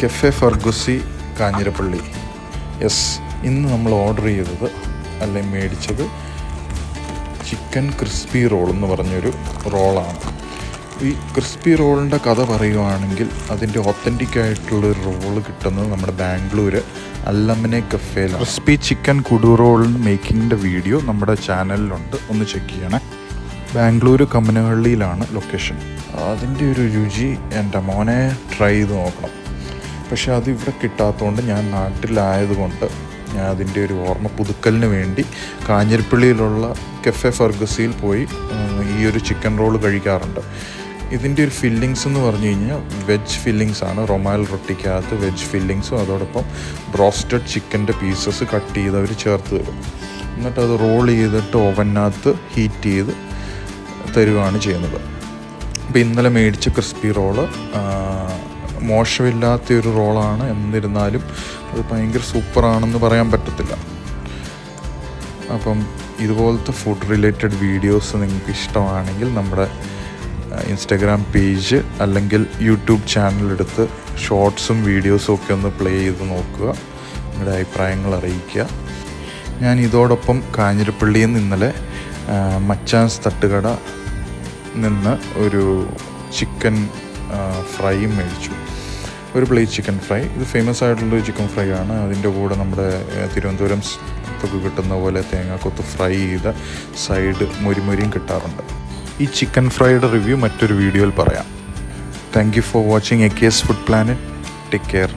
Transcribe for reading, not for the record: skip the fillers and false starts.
Cafe ഫർഗുസി Kanjirappally. Yes, ഇന്ന് നമ്മൾ order ചെയ്തത് അല്ലെങ്കിൽ മേടിച്ചത് ചിക്കൻ ക്രിസ്പി റോൾ എന്ന് പറഞ്ഞൊരു റോളാണ്. ഈ ക്രിസ്പി റോളിൻ്റെ കഥ പറയുകയാണെങ്കിൽ അതിൻ്റെ ഒത്തൻറ്റിക്കായിട്ടുള്ളൊരു റോള് കിട്ടുന്നത് നമ്മുടെ ബാംഗ്ലൂർ അല്ലമനെ കഫേയിലാണ്. ക്രിസ്പി ചിക്കൻ കുടു റോൾ മേക്കിങ്ങിൻ്റെ വീഡിയോ നമ്മുടെ ചാനലിലുണ്ട്, ഒന്ന് ചെക്ക് ചെയ്യണേ. ബാംഗ്ലൂർ കമ്മനഹള്ളിയിലാണ് ലൊക്കേഷൻ. അതിൻ്റെ ഒരു രുചി എൻ്റെ മോനെ ട്രൈ ചെയ്ത് നോക്കണം. പക്ഷെ അതിവിടെ കിട്ടാത്തതുകൊണ്ട് ഞാൻ നാട്ടിലായതുകൊണ്ട് ഞാൻ അതിൻ്റെ ഒരു ഓർമ്മ പുതുക്കലിന് വേണ്ടി കാഞ്ഞിരപ്പള്ളിയിലുള്ള കഫേ ഫർഗസിയിൽ പോയി ഈ ഒരു ചിക്കൻ റോൾ കഴിക്കാറുണ്ട്. ഇതിൻ്റെ ഒരു ഫില്ലിങ്സ് എന്ന് പറഞ്ഞു കഴിഞ്ഞാൽ വെജ് ഫില്ലിങ്സ് ആണ്. റൊമാൽ റൊട്ടിക്കകത്ത് വെജ് ഫില്ലിങ്സും അതോടൊപ്പം ബ്രോസ്റ്റഡ് ചിക്കൻ്റെ പീസസ് കട്ട് ചെയ്ത് അവർ ചേർത്ത് തരും. എന്നിട്ട് അത് റോൾ ചെയ്തിട്ട് ഓവനകത്ത് ഹീറ്റ് ചെയ്ത് തരുകയാണ് ചെയ്യുന്നത്. അപ്പോൾ ഇന്നലെ മേടിച്ച ക്രിസ്പി റോള് മോശമില്ലാത്തൊരു റോളാണ്. എന്നിരുന്നാലും അത് ഭയങ്കര സൂപ്പറാണെന്ന് പറയാൻ പറ്റത്തില്ല. അപ്പം ഇതുപോലത്തെ ഫുഡ് റിലേറ്റഡ് വീഡിയോസ് നിങ്ങൾക്ക് ഇഷ്ടമാണെങ്കിൽ നമ്മുടെ ഇൻസ്റ്റാഗ്രാം പേജ് അല്ലെങ്കിൽ യൂട്യൂബ് ചാനലെടുത്ത് ഷോർട്സും വീഡിയോസും ഒക്കെ ഒന്ന് പ്ലേ ചെയ്ത് നോക്കുക, നിങ്ങളുടെ അഭിപ്രായങ്ങൾ അറിയിക്കുക. ഞാൻ ഇതോടൊപ്പം കാഞ്ഞിരപ്പള്ളിയിൽ നിന്ന് ഇന്നലെ മച്ചാൻസ് തട്ടുകട നിന്ന് ഒരു ചിക്കൻ ഫ്രൈയും മേടിച്ചു. ഒരു പ്ലേറ്റ് ചിക്കൻ ഫ്രൈ. ഇത് ഫേമസ് ആയിട്ടുള്ളൊരു ചിക്കൻ ഫ്രൈ ആണ്. അതിൻ്റെ കൂടെ നമ്മുടെ തിരുവനന്തപുരം തൊക്കെ കിട്ടുന്ന പോലെ തേങ്ങാക്കൊത്ത് ഫ്രൈ ചെയ്ത സൈഡ് മൊരിമൊരിയും കിട്ടാറുണ്ട്. ഈ ചിക്കൻ ഫ്രൈയുടെ റിവ്യൂ മറ്റൊരു വീഡിയോയിൽ പറയാം. Thank you for watching AKS food planet. Take care.